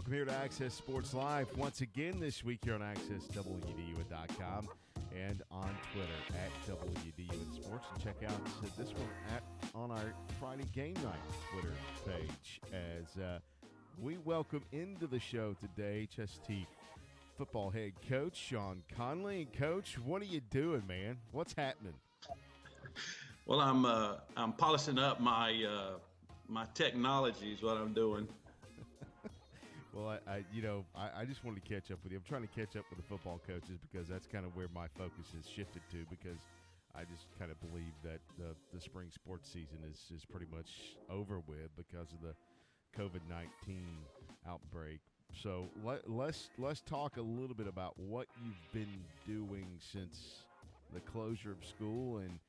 Welcome here to Access Sports Live once again this week here on AccessWDUN.com and on Twitter at WDUN Sports. And check out this one on our Friday Game Night Twitter page as we welcome into the show today Chestatee football head coach Shaun Conley. And Coach, what are you doing, man? What's happening? Well, I'm polishing up my technology is what I'm doing. Well, I just wanted to catch up with you. I'm trying to catch up with the football coaches because that's kind of where my focus has shifted to, because I just kind of believe that the spring sports season is pretty much over with because of the COVID-19 outbreak. So let's talk a little bit about what you've been doing since the closure of school, and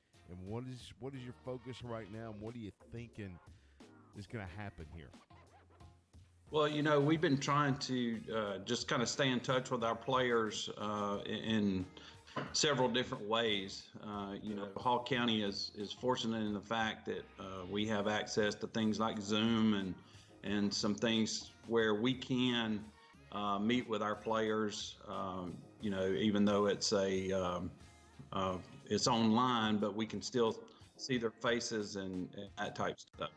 what is your focus right now, and what are you thinking is going to happen here? Well, we've been trying to just kind of stay in touch with our players in several different ways. Hall County is fortunate in the fact that we have access to things like Zoom and some things where we can meet with our players. Even though it's it's online, but we can still see their faces and that type of stuff.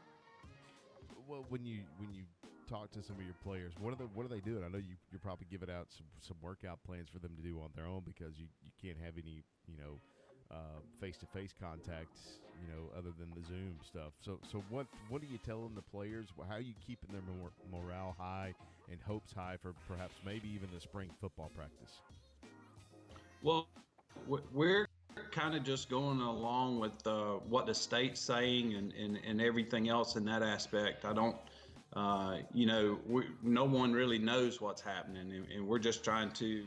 Well, when you talk to some of your players, what are they doing? I know you're probably giving out some workout plans for them to do on their own because you can't have any face-to-face contacts other than the Zoom stuff. So what are you telling the players? How are you keeping their morale high and hopes high for perhaps maybe even the spring football practice? Well, we're kind of just going along with what the state's saying and everything else in that aspect. I don't no one really knows what's happening, and we're just trying to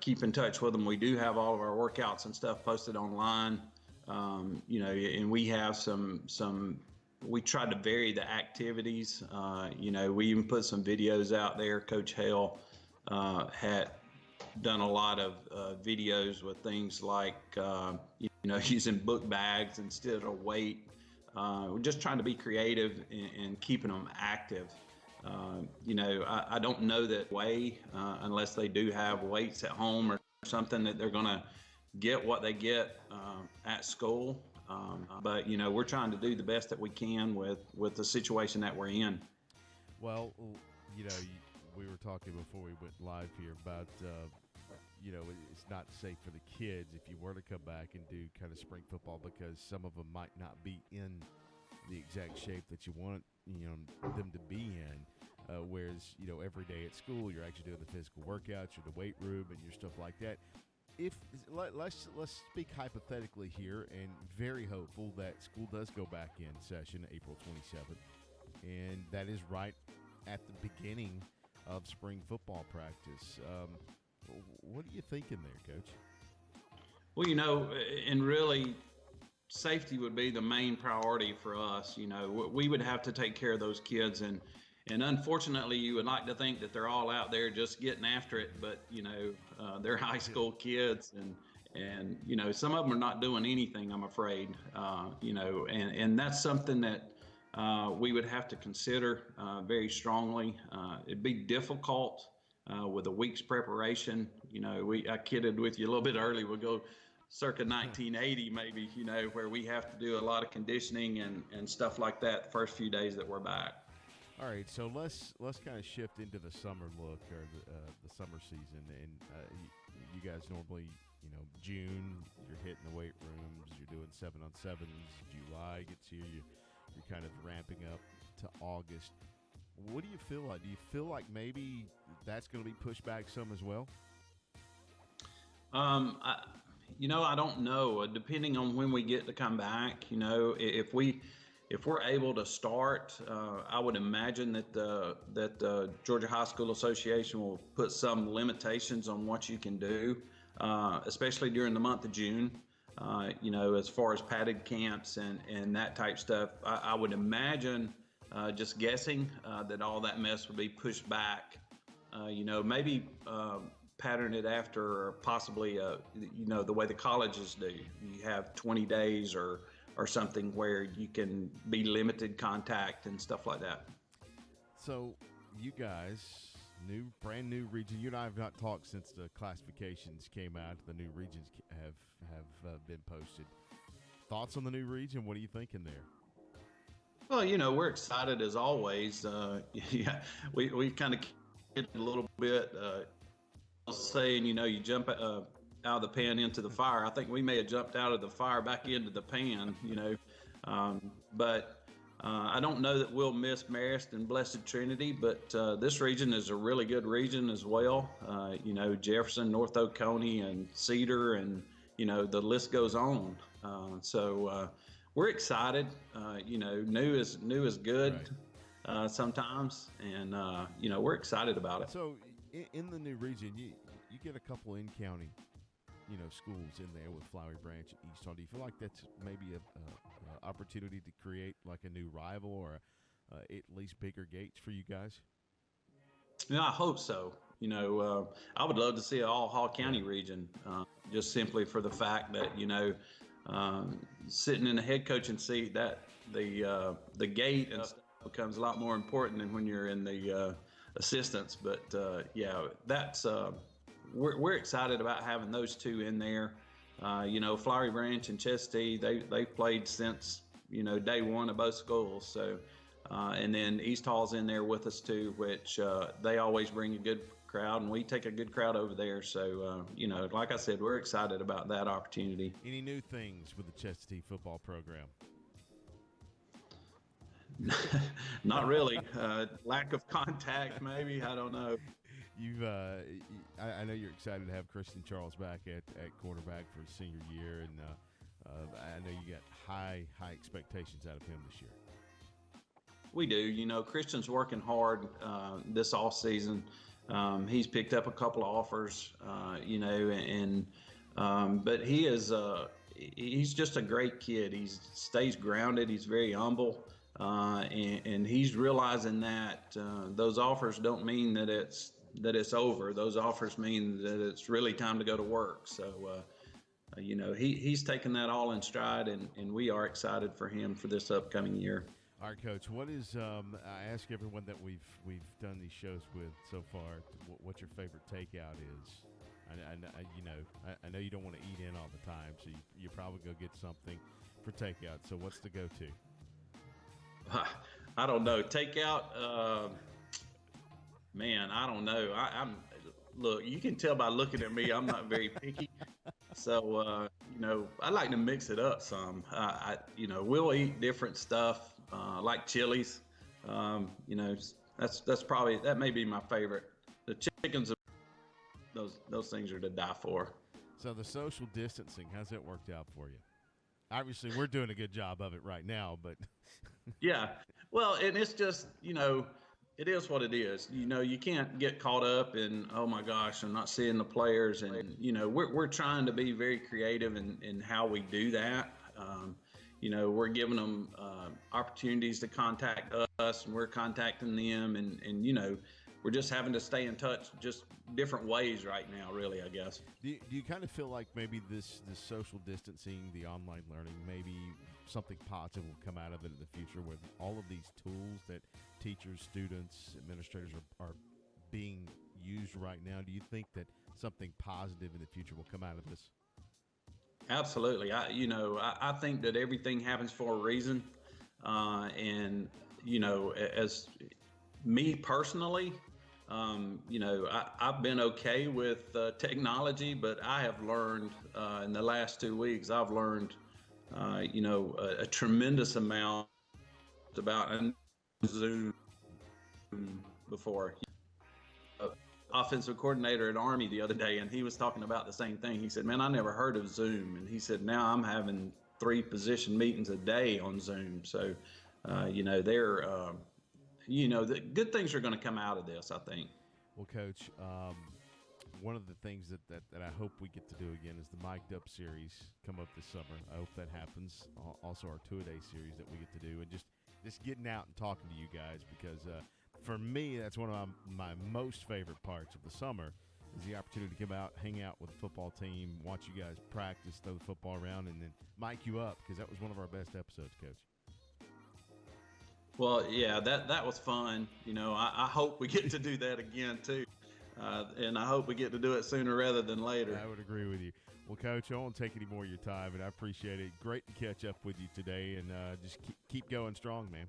keep in touch with them. We do have all of our workouts and stuff posted online, and we have some we tried to vary the activities. We even put some videos out there. Coach Hale had done a lot of videos with things like using book bags instead of weight. We're just trying to be creative and keeping them active. I don't know that way unless they do have weights at home or something that they're going to get what they get at school. But we're trying to do the best that we can with the situation that we're in. Well, we were talking before we went live here about it's not safe for the kids if you were to come back and do kind of spring football, because some of them might not be in the exact shape that you want them to be in. Whereas every day at school you're actually doing the physical workouts, you're in the weight room, and your stuff like that. Let's speak hypothetically here, and very hopeful that school does go back in session April 27th, and that is right at the beginning of spring football practice. What are you thinking there, Coach? Well, and really safety would be the main priority for us. We would have to take care of those kids, and unfortunately you would like to think that they're all out there just getting after it, but they're high school kids, and some of them are not doing anything, I'm afraid. And that's something that we would have to consider very strongly. It'd be difficult with a week's preparation. I kidded with you a little bit early. We'll go circa 1980 maybe, where we have to do a lot of conditioning and stuff like that the first few days that we're back. All right, so let's kind of shift into the summer look, or the summer season. And you guys normally, June, you're hitting the weight rooms, you're doing 7-on-7s. July gets here, you're kind of ramping up to August. What do you feel like? Do you feel like maybe that's going to be pushed back some as well? I don't know. Depending on when we get to come back, if we're able to start, I would imagine that the Georgia High School Association will put some limitations on what you can do, especially during the month of June. As far as padded camps and that type stuff, I would imagine. Just guessing that all that mess would be pushed back. Maybe pattern it after possibly, the way the colleges do. You have 20 days or something where you can be limited contact and stuff like that. So you guys, brand new region. You and I have not talked since the classifications came out. The new regions have been posted. Thoughts on the new region? What are you thinking there? Well, we're excited as always. Yeah, we kind of get a little bit saying, you jump out of the pan into the fire. I think we may have jumped out of the fire back into the pan, but I don't know that we'll miss Marist and Blessed Trinity, but this region is a really good region as well. Jefferson, North Oconee, and Cedar, and the list goes on. So we're excited. New is good sometimes, and we're excited about it. So in the new region, you get a couple in county, schools in there with Flowery Branch and East Hall. Do you feel like that's maybe a opportunity to create like a new rival or at least bigger gates for you guys? Yeah, I hope so. I would love to see an all Hall County region, just simply for the fact that sitting in the head coaching seat, that the gate and stuff becomes a lot more important than when you're in the assistants. But yeah, that's we're excited about having those two in there. Flowery Branch and Chestatee, they've played since day one of both schools. So and then East Hall's in there with us too, which they always bring a good crowd, and we take a good crowd over there. So like I said, we're excited about that opportunity. Any new things with the Chestatee football program? Not really. Lack of contact, maybe. I don't know. I know you're excited to have Christian Charles back at quarterback for his senior year, and I know you got high expectations out of him this year. We do. Christian's working hard this off season. He's picked up a couple of offers, but he's just a great kid. He stays grounded. He's very humble. And he's realizing that those offers don't mean that it's over. Those offers mean that it's really time to go to work. So, he's taken that all in stride, and we are excited for him for this upcoming year. All right, Coach. What is? I ask everyone that we've done these shows with so far, what your favorite takeout is. I know you don't want to eat in all the time, so you probably go get something for takeout. So, what's the go-to? I don't know. Takeout, man, I don't know. Look, you can tell by looking at me, I'm not very picky. So, I like to mix it up some. We'll eat different stuff, like chilies. That may be my favorite. The chickens, those things are to die for. So the social distancing, how's that worked out for you? Obviously, we're doing a good job of it right now, but yeah, well, and it's just, it is what it is. You can't get caught up in, oh my gosh, I'm not seeing the players, and we're trying to be very creative in how we do that. We're giving them opportunities to contact us, and we're contacting them, and we're just having to stay in touch, just different ways right now, really, I guess. Do you kind of feel like maybe this social distancing, the online learning, maybe something positive will come out of it in the future with all of these tools that teachers, students, administrators are being used right now? Do you think that something positive in the future will come out of this? Absolutely. I think that everything happens for a reason. And, as me personally, I've been okay with technology, but I have learned in the last 2 weeks, I've learned, a tremendous amount about Zoom before. Offensive coordinator at Army the other day, and he was talking about the same thing. He said, man, I never heard of Zoom. And he said, now I'm having 3 position meetings a day on Zoom. So, the good things are going to come out of this, I think. Well, Coach, one of the things that I hope we get to do again is the Mic'd Up series come up this summer. I hope that happens. Also, our two-a-day series that we get to do, and just getting out and talking to you guys, because for me, that's one of my most favorite parts of the summer is the opportunity to come out, hang out with the football team, watch you guys practice, throw the football around, and then mic you up, because that was one of our best episodes, Coach. Well, yeah, that was fun. I hope we get to do that again too, and I hope we get to do it sooner rather than later. I would agree with you. Well, Coach, I won't take any more of your time, and I appreciate it. Great to catch up with you today, and just keep going strong, man.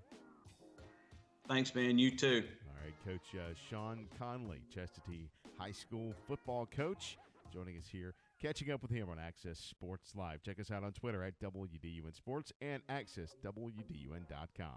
Thanks, man. You too. All right, Coach Shaun Conley, Chestatee High School football coach, joining us here. Catching up with him on Access Sports Live. Check us out on Twitter at WDUN Sports and AccessWDUN.com.